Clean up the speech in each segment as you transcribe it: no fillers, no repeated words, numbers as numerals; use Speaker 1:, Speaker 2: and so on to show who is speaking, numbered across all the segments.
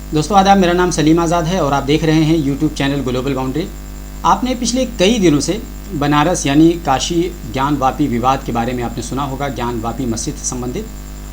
Speaker 1: दोस्तों आदाब, मेरा नाम सलीम आज़ाद है और आप देख रहे हैं यूट्यूब चैनल ग्लोबल बाउंड्री। आपने पिछले कई दिनों से बनारस यानी काशी ज्ञान वापी विवाद के बारे में आपने सुना होगा, ज्ञान वापी मस्जिद से संबंधित,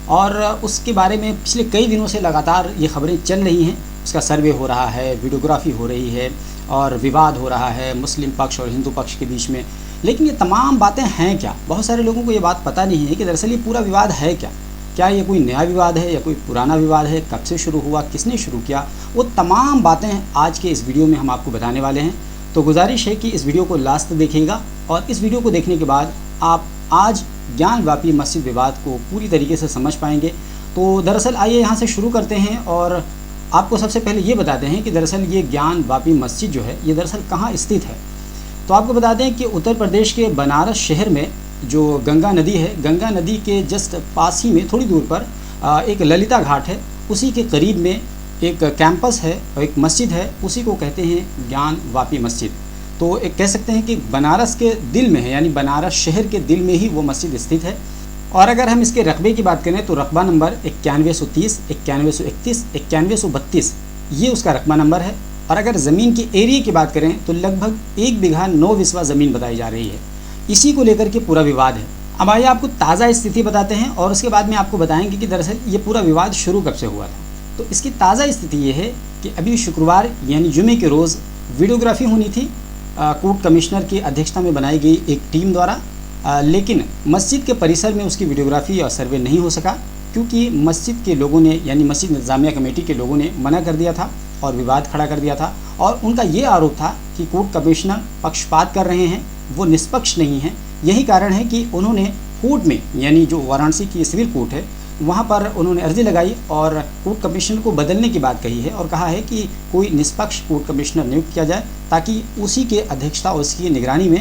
Speaker 1: और उसके बारे में पिछले कई दिनों से लगातार ये खबरें चल रही हैं। उसका सर्वे हो रहा है, वीडियोग्राफी हो रही है और विवाद हो रहा है मुस्लिम पक्ष और हिंदू पक्ष के बीच में। लेकिन ये तमाम बातें हैं क्या? बहुत सारे लोगों को ये बात पता नहीं है कि दरअसल ये पूरा विवाद है क्या। क्या ये कोई नया विवाद है या कोई पुराना विवाद है? कब से शुरू हुआ, किसने शुरू किया? वो तमाम बातें आज के इस वीडियो में हम आपको बताने वाले हैं। तो गुजारिश है कि इस वीडियो को लास्ट तक देखिएगा और इस वीडियो को देखने के बाद आप आज ज्ञान वापी मस्जिद विवाद को पूरी तरीके से समझ पाएंगे। तो दरअसल आइए यहाँ से शुरू करते हैं और आपको सबसे पहले ये बताते हैं कि दरअसल ये ज्ञान वापी मस्जिद जो है ये दरअसल कहाँ स्थित है। तो आपको बता दें कि उत्तर प्रदेश के बनारस शहर में जो गंगा नदी है, गंगा नदी के जस्ट पास ही में थोड़ी दूर पर एक ललिता घाट है, उसी के करीब में एक कैंपस है और एक मस्जिद है, उसी को कहते हैं ज्ञान वापी मस्जिद। तो एक कह सकते हैं कि बनारस के दिल में है, यानी बनारस शहर के दिल में ही वो मस्जिद स्थित है। और अगर हम इसके रकबे की बात करें तो रकबा नंबर 9130, 9131, 9132 ये उसका रकबा नंबर है। और अगर ज़मीन की एरिया की बात करें तो लगभग 1 बीघा 9 विस्वा ज़मीन बताई जा रही है। इसी को लेकर के पूरा विवाद है। अब आइए आपको ताज़ा स्थिति बताते हैं और उसके बाद में आपको बताएंगे कि दरअसल ये पूरा विवाद शुरू कब से हुआ था। तो इसकी ताज़ा स्थिति ये है कि अभी शुक्रवार यानी जुमे के रोज़ वीडियोग्राफी होनी थी कोर्ट कमिश्नर की अध्यक्षता में बनाई गई एक टीम द्वारा, लेकिन मस्जिद के परिसर में उसकी वीडियोग्राफी और सर्वे नहीं हो सका क्योंकि मस्जिद के लोगों ने यानी मस्जिद इंतज़ामिया कमेटी के लोगों ने मना कर दिया था और विवाद खड़ा कर दिया था। और उनका ये आरोप था कि कोर्ट कमिश्नर पक्षपात कर रहे हैं, वो निष्पक्ष नहीं हैं। यही कारण है कि उन्होंने कोर्ट में यानी जो वाराणसी की सिविल कोर्ट है वहाँ पर उन्होंने अर्जी लगाई और कोर्ट कमिश्नर को बदलने की बात कही है और कहा है कि कोई निष्पक्ष कोर्ट कमिश्नर नियुक्त किया जाए ताकि उसी के अध्यक्षता और उसकी निगरानी में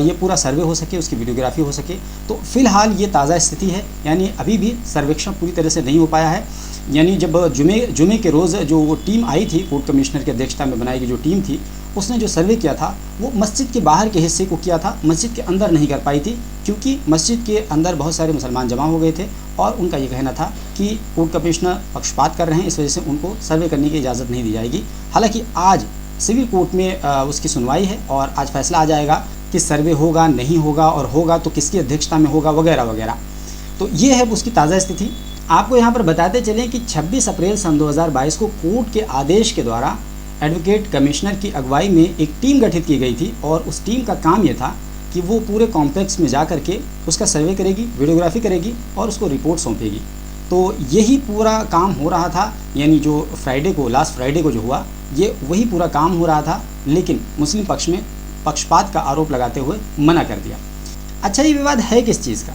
Speaker 1: ये पूरा सर्वे हो सके, उसकी वीडियोग्राफी हो सके। तो फिलहाल ये ताज़ा स्थिति है, यानी अभी भी सर्वेक्षण पूरी तरह से नहीं हो पाया है। यानी जब जुमे के रोज़ जो वो टीम आई थी, कोर्ट कमिश्नर की अध्यक्षता में बनाई गई जो टीम थी, उसने जो सर्वे किया था वो मस्जिद के बाहर के हिस्से को किया था, मस्जिद के अंदर नहीं कर पाई थी क्योंकि मस्जिद के अंदर बहुत सारे मुसलमान जमा हो गए थे और उनका ये कहना था कि कोर्ट कमिश्नर पक्षपात कर रहे हैं, इस वजह से उनको सर्वे करने की इजाज़त नहीं दी जाएगी। हालांकि आज सिविल कोर्ट में उसकी सुनवाई है और आज फैसला आ जाएगा कि सर्वे होगा नहीं होगा और होगा तो किसकी अध्यक्षता में होगा वगैरह वगैरह। तो ये है उसकी ताज़ा स्थिति। आपको यहाँ पर बताते चलें कि 26 अप्रैल सन 2022 को कोर्ट के आदेश के द्वारा एडवोकेट कमिश्नर की अगुवाई में एक टीम गठित की गई थी और उस टीम का काम ये था कि वो पूरे कॉम्प्लेक्स में जा करके उसका सर्वे करेगी, वीडियोग्राफी करेगी और उसको रिपोर्ट सौंपेगी। तो यही पूरा काम हो रहा था, यानी जो लास्ट फ्राइडे को जो हुआ ये वही पूरा काम हो रहा था, लेकिन मुस्लिम पक्ष में पक्षपात का आरोप लगाते हुए मना कर दिया। अच्छा, ये विवाद है किस चीज़ का?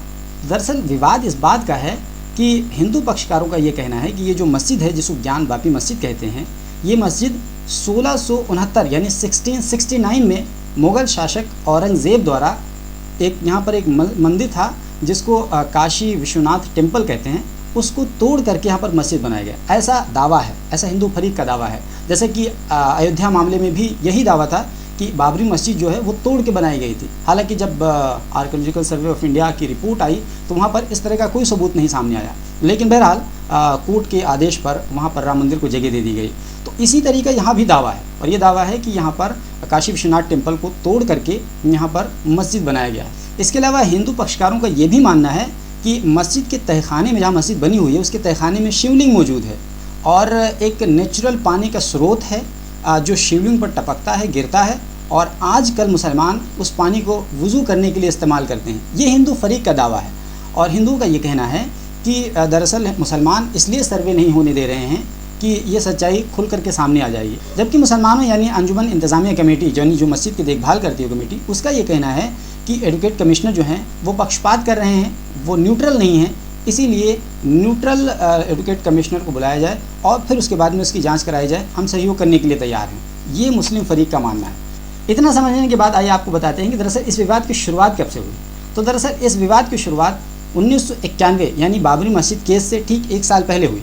Speaker 1: दरअसल विवाद इस बात का है कि हिंदू पक्षकारों का ये कहना है कि ये जो मस्जिद है जिसको ज्ञान वापी मस्जिद कहते हैं, ये मस्जिद 1669 यानी 1669 में मुग़ल शासक औरंगज़ेब द्वारा यहाँ पर एक मंदिर था जिसको काशी विश्वनाथ टेम्पल कहते हैं, उसको तोड़ करके यहाँ पर मस्जिद बनाया गया। ऐसा दावा है, ऐसा हिंदू फरीक का दावा है। जैसे कि अयोध्या मामले में भी यही दावा था कि बाबरी मस्जिद जो है वो तोड़ के बनाई गई थी। हालांकि जब आर्कियोलॉजिकल सर्वे ऑफ इंडिया की रिपोर्ट आई तो वहाँ पर इस तरह का कोई सबूत नहीं सामने आया, लेकिन बहरहाल कोर्ट के आदेश पर वहाँ पर राम मंदिर को जगह दे दी गई। तो इसी तरीका यहाँ भी दावा है और ये दावा है कि यहाँ पर काशी विश्वनाथ टेम्पल को तोड़ करके यहाँ पर मस्जिद बनाया गया है। इसके अलावा हिंदू पक्षकारों का ये भी मानना है कि मस्जिद के तहखाने में, जहाँ मस्जिद बनी हुई है उसके तहखाने में शिवलिंग मौजूद है और एक नेचुरल पानी का स्रोत है जो शिवलिंग पर टपकता है, गिरता है और आजकल मुसलमान उस पानी को वुज़ू करने के लिए इस्तेमाल करते हैं। ये हिंदू फरीक का दावा है और हिंदुओं का ये कहना है कि दरअसल मुसलमान इसलिए सर्वे नहीं होने दे रहे हैं कि ये सच्चाई खुल करके सामने आ जाएगी, जबकि मुसलमानों यानी अंजुमन इंतज़ामिया कमेटी जो मस्जिद की देखभाल करती है कमेटी, उसका ये कहना है कि एडवोकेट कमिश्नर जो हैं वो पक्षपात कर रहे हैं, वो न्यूट्रल नहीं हैं, इसीलिए न्यूट्रल एडवोकेट कमिश्नर को बुलाया जाए और फिर उसके बाद में उसकी जांच कराई जाए। हम सहयोग करने के लिए तैयार हैं, ये मुस्लिम फरीक का मानना है। इतना समझने के बाद आइए आपको बताते हैं कि दरअसल इस विवाद की शुरुआत कब से हुई। तो दरअसल इस विवाद की शुरुआत 1991 यानी बाबरी मस्जिद केस से ठीक 1 साल पहले हुई।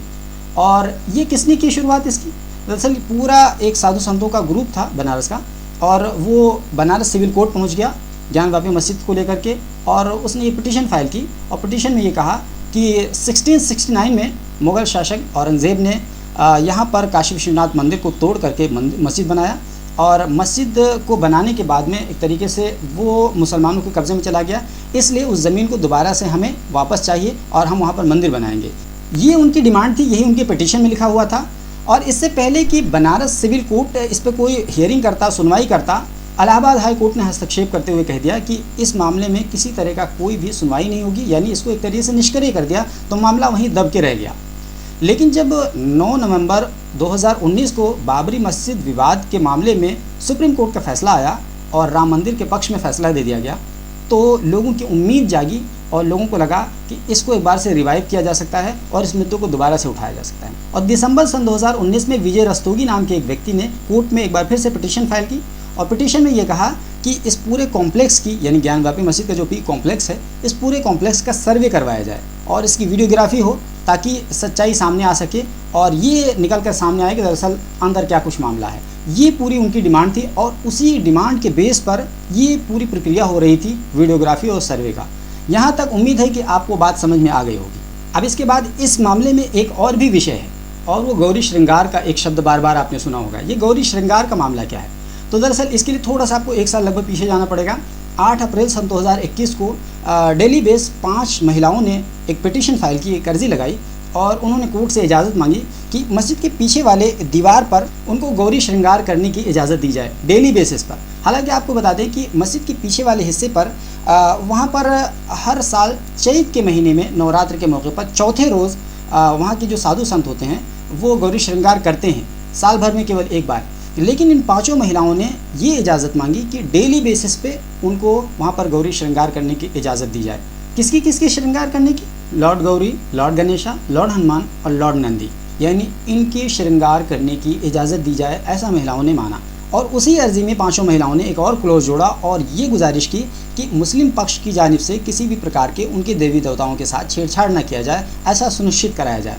Speaker 1: और ये किसने की शुरुआत इसकी? दरअसल पूरा एक साधु संतों का ग्रुप था बनारस का और वो बनारस सिविल कोर्ट पहुंच गया ज्ञान वापी मस्जिद को लेकर के और उसने ये पिटीशन फाइल की और पिटीशन में ये कहा कि 1669 में मुग़ल शासक औरंगज़ेब ने यहाँ पर काशी विश्वनाथ मंदिर को तोड़ करके मस्जिद बनाया, और मस्जिद को बनाने के बाद में एक तरीके से वो मुसलमानों के कब्ज़े में चला गया, इसलिए उस ज़मीन को दोबारा से हमें वापस चाहिए और हम वहाँ पर मंदिर बनाएंगे। ये उनकी डिमांड थी, यही उनके पिटीशन में लिखा हुआ था। और इससे पहले कि बनारस सिविल कोर्ट इस पर कोई हियरिंग करता, सुनवाई करता, इलाहाबाद हाई कोर्ट ने हस्तक्षेप करते हुए कह दिया कि इस मामले में किसी तरह का कोई भी सुनवाई नहीं होगी, यानी इसको एक तरीके से निष्क्रिय कर दिया, तो मामला वहीं दब के रह गया। लेकिन जब 9 नवंबर 2019 को बाबरी मस्जिद विवाद के मामले में सुप्रीम कोर्ट का फैसला आया और राम मंदिर के पक्ष में फैसला दे दिया गया, तो लोगों की उम्मीद जागी और लोगों को लगा कि इसको एक बार से रिवाइव किया जा सकता है और इस मुद्दे को दोबारा से उठाया जा सकता है। और दिसंबर सन 2019 में विजय रस्तोगी नाम के एक व्यक्ति ने कोर्ट में एक बार फिर से पिटीशन फाइल की, और पिटीशन में ये कहा कि इस पूरे कॉम्प्लेक्स की, यानी ज्ञानवापी मस्जिद का जो भी कॉम्प्लेक्स है, इस पूरे कॉम्प्लेक्स का सर्वे करवाया जाए और इसकी वीडियोग्राफी हो, ताकि सच्चाई सामने आ सके और ये निकल कर सामने आए कि दरअसल अंदर क्या कुछ मामला है। ये पूरी उनकी डिमांड थी और उसी डिमांड के बेस पर ये पूरी प्रक्रिया हो रही थी वीडियोग्राफी और सर्वे का। यहाँ तक उम्मीद है कि आपको बात समझ में आ गई होगी। अब इसके बाद इस मामले में एक और भी विषय है, और वो गौरी श्रृंगार का एक शब्द बार बार आपने सुना होगा। ये गौरी श्रृंगार का मामला क्या है? तो दरअसल इसके लिए थोड़ा सा आपको एक साल लगभग पीछे जाना पड़ेगा। 8 अप्रैल सन 2021 को दिल्ली बेस 5 महिलाओं ने एक पिटीशन फाइल की, एक अर्जी लगाई और उन्होंने कोर्ट से इजाज़त मांगी कि मस्जिद के पीछे वाले दीवार पर उनको गौरी श्रृंगार करने की इजाज़त दी जाए डेली बेसिस पर। हालांकि आपको बता दें कि मस्जिद के पीछे वाले हिस्से पर वहाँ पर हर साल चैत के महीने में नवरात्र के मौके पर चौथे रोज़ वहाँ के जो साधु संत होते हैं वो गौरी श्रृंगार करते हैं, साल भर में केवल एक बार। लेकिन इन 5 महिलाओं ने ये इजाज़त मांगी कि डेली बेसिस पे उनको वहाँ पर गौरी श्रृंगार करने की इजाज़त दी जाए। किसकी किसकी श्रृंगार करने की? Lord Gauri, Lord Ganesha, Lord Hanuman और लॉर्ड नंदी, यानी इनके श्रृंगार करने की इजाज़त दी जाए, ऐसा महिलाओं ने माना। और उसी अर्जी में 5 महिलाओं ने एक और क्लोज जोड़ा और ये गुजारिश की कि मुस्लिम पक्ष की जानिब से किसी भी प्रकार के उनके देवी देवताओं के साथ छेड़छाड़ न किया जाए, ऐसा सुनिश्चित कराया जाए।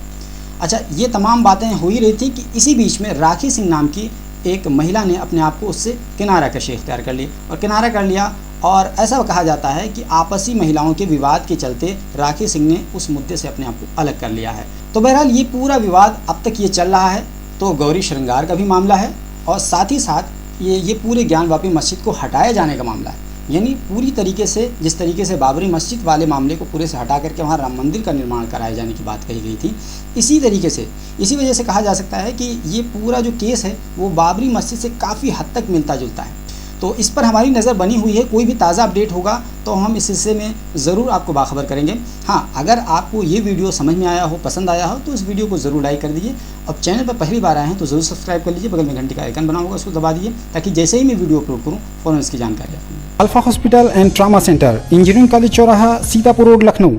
Speaker 1: अच्छा, ये तमाम बातें हो ही रही थी कि इसी बीच में राखी सिंह नाम की एक महिला ने अपने आप को उससे किनारा कशी इख्तियार कर ली और किनारा कर लिया, और ऐसा कहा जाता है कि आपसी महिलाओं के विवाद के चलते राखी सिंह ने उस मुद्दे से अपने आप को अलग कर लिया है। तो बहरहाल ये पूरा विवाद अब तक ये चल रहा है। तो गौरी श्रृंगार का भी मामला है और साथ ही साथ ये पूरे ज्ञानवापी मस्जिद को हटाए जाने का मामला है, यानी पूरी तरीके से जिस तरीके से बाबरी मस्जिद वाले मामले को पूरे से हटा करके वहाँ राम मंदिर का निर्माण कराए जाने की बात कही गई थी, इसी तरीके से, इसी वजह से कहा जा सकता है कि ये पूरा जो केस है वो बाबरी मस्जिद से काफ़ी हद तक मिलता जुलता है। तो इस पर हमारी नज़र बनी हुई है। कोई भी ताज़ा अपडेट होगा तो हम इस हिस्से में ज़रूर आपको बाखबर करेंगे। हाँ, अगर आपको ये वीडियो समझ में आया हो, पसंद आया हो, तो इस वीडियो को ज़रूर लाइक कर दीजिए। अब चैनल पर पहली बार आए हैं तो ज़रूर सब्सक्राइब कर लीजिए, बगल में घंटी का आइकन बना होगा उसको दबा दीजिए, ताकि जैसे ही मैं वीडियो अपलोड करूँ फ़ौरन इसकी जानकारी आपको।
Speaker 2: Alpha hospital and trauma centre, engineering college चौराहा, सीतापुर रोड, लखनऊ।